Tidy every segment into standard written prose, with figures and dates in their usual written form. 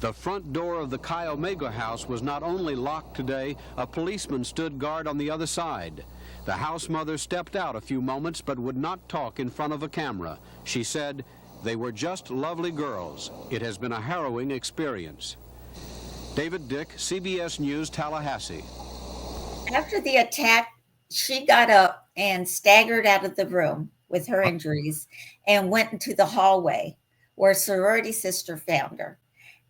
The front door of the Chi Omega house was not only locked today, a policeman stood guard on the other side. The house mother stepped out a few moments but would not talk in front of a camera. She said, "They were just lovely girls. It has been a harrowing experience." David Dick, CBS News, Tallahassee. After the attack, she got up and staggered out of the room with her injuries and went into the hallway where a sorority sister found her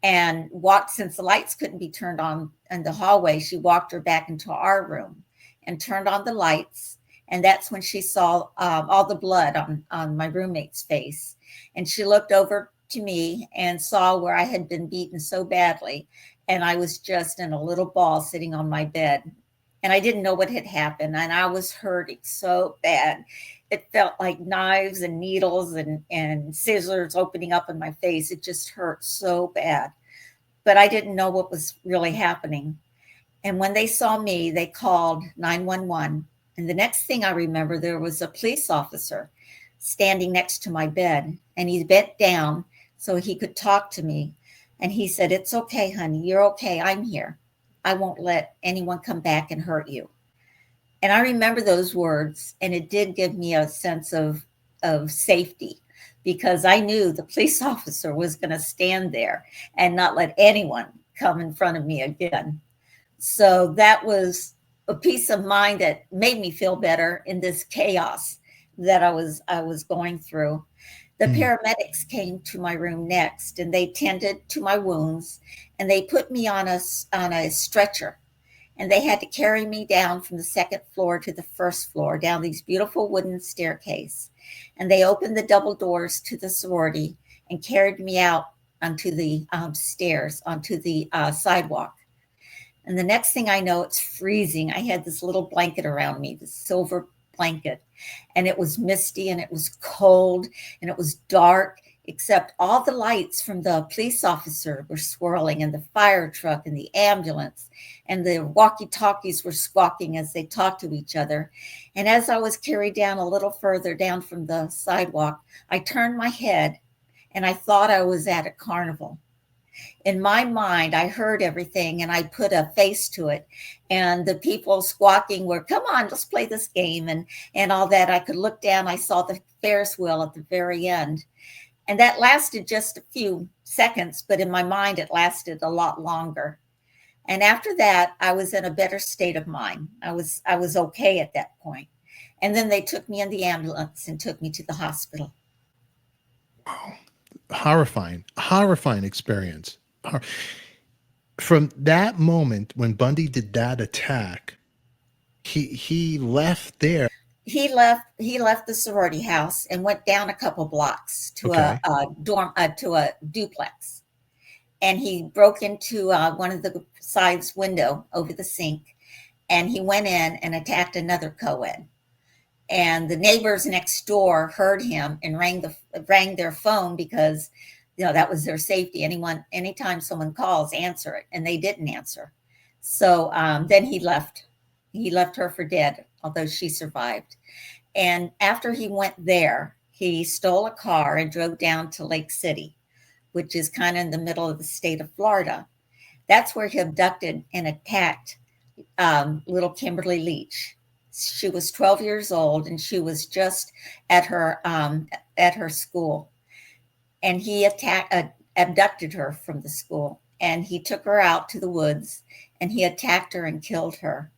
and walked, since the lights couldn't be turned on in the hallway, she walked her back into our room and turned on the lights. And that's when she saw all the blood on my roommate's face. And she looked over to me and saw where I had been beaten so badly. And I was just in a little ball sitting on my bed. And I didn't know what had happened. And I was hurting so bad. It felt like knives and needles and scissors opening up in my face. It just hurt so bad. But I didn't know what was really happening. And when they saw me, they called 911. And the next thing I remember, there was a police officer standing next to my bed. And he bent down so he could talk to me. And he said, "It's okay, honey. You're okay. I'm here. I won't let anyone come back and hurt you." And I remember those words, and it did give me a sense of safety, because I knew the police officer was going to stand there and not let anyone come in front of me again. So that was a peace of mind that made me feel better in this chaos that I was going through. The paramedics came to my room next, and they tended to my wounds, and they put me on a stretcher. And they had to carry me down from the second floor to the first floor, down these beautiful wooden staircase. And they opened the double doors to the sorority and carried me out onto the stairs, onto the sidewalk. And the next thing I know, it's freezing. I had this little blanket around me, this silver blanket, and it was misty and it was cold and it was dark, except all the lights from the police officer were swirling, and the fire truck and the ambulance and the walkie-talkies were squawking as they talked to each other. And as I was carried down a little further down from the sidewalk, I turned my head and I thought I was at a carnival. In my mind, I heard everything and I put a face to it. And the people squawking were, "Come on, let's play this game," and all that. I could look down. I saw the Ferris wheel at the very end. And that lasted just a few seconds, but in my mind, it lasted a lot longer. And after that, I was in a better state of mind. I was okay at that point. And then they took me in the ambulance and took me to the hospital. Wow. Horrifying experience. From that moment when Bundy did that attack, he left there. He left the sorority house and went down a couple blocks to a duplex. And he broke into one of the side's window over the sink, and he went in and attacked another co-ed. And the neighbors next door heard him and rang their phone, because that was their safety. Anytime someone calls, answer it, and they didn't answer. So then he left her for dead, although she survived. And after he went there, he stole a car and drove down to Lake City, which is kind of in the middle of the state of Florida. That's where he abducted and attacked little Kimberly Leach. She was 12 years old, and she was just at her school. And he abducted her from the school, and he took her out to the woods, and he attacked her and killed her.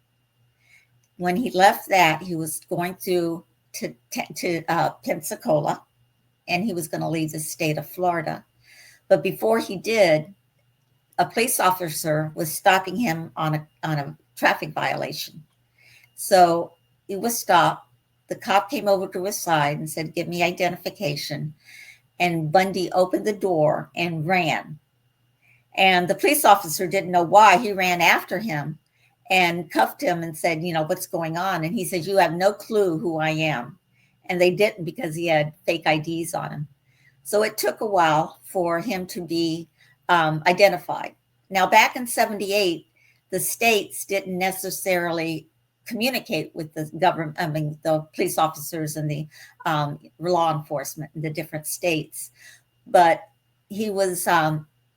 When he left that, he was going to Pensacola, and he was going to leave the state of Florida. But before he did, a police officer was stopping him on a traffic violation. So he was stopped. The cop came over to his side and said, "Give me identification." And Bundy opened the door and ran. And the police officer didn't know why. He ran after him and cuffed him and said, "What's going on?" And he said, "You have no clue who I am." And they didn't, because he had fake IDs on him. So it took a while for him to be identified. Now, back in 1978, the states didn't necessarily communicate with the government, the police officers and the law enforcement in the different states. But he was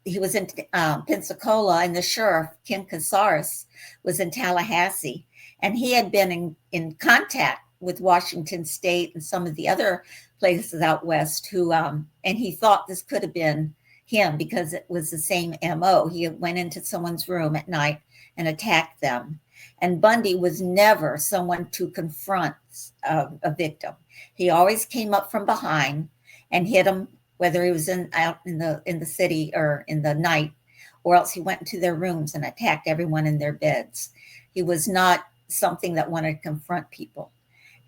he was in Pensacola, and the sheriff, Ken Casares, was in Tallahassee. And he had been in contact with Washington State and some of the other places out west who, and he thought this could have been him because it was the same MO. He went into someone's room at night and attacked them. And Bundy was never someone to confront a victim. He always came up from behind and hit them, whether he was out in the city or in the night, or else he went into their rooms and attacked everyone in their beds. He was not something that wanted to confront people.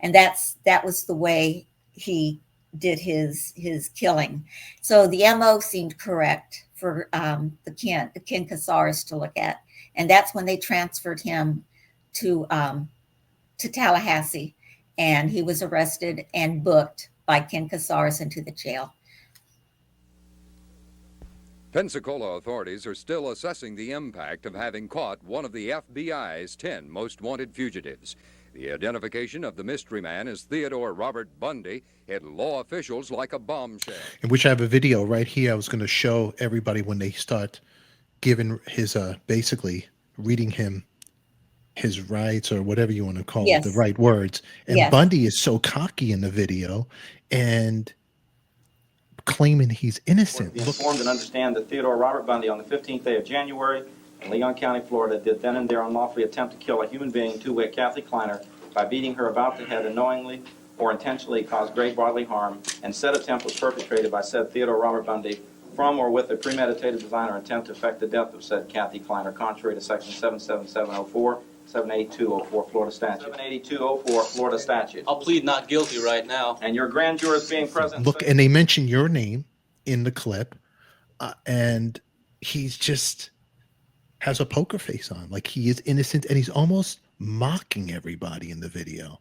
And that was the way he did his killing. So the MO seemed correct for the Ken Casares to look at. And that's when they transferred him to Tallahassee, and he was arrested and booked by Ken Casares into the jail. Pensacola authorities are still assessing the impact of having caught one of the FBI's 10 most wanted fugitives. The identification of the mystery man as Theodore Robert Bundy hit law officials like a bombshell. In which I have a video right here. I was going to show everybody when they start giving his, basically reading him his rights, or whatever you want to call it, the right words. And Yes. Bundy is so cocky in the video and claiming he's innocent. Be informed and understand that Theodore Robert Bundy on the 15th day of January in Leon County, Florida, did then and there unlawfully attempt to kill a human being, to-wit Kathy Kleiner, by beating her about the head and knowingly or intentionally caused great bodily harm, and said attempt was perpetrated by said Theodore Robert Bundy from or with a premeditated design or intent to effect the death of said Kathy Kleiner, contrary to section 77704, 78204 Florida statute. 78204 Florida statute. I'll plead not guilty right now. And your grand jurors being present. Look, and they mention your name in the clip, and he's just has a poker face on, like he is innocent, and he's almost mocking everybody in the video.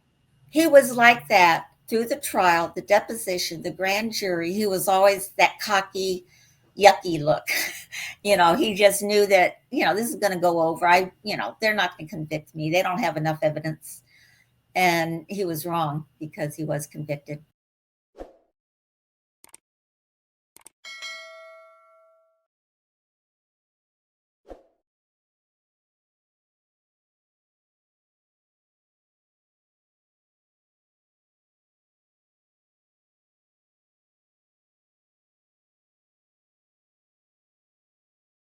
He was like that through the trial, the deposition, the grand jury. He was always that cocky, yucky look. He just knew that, this is going to go over. They're not going to convict me. They don't have enough evidence. And he was wrong because he was convicted.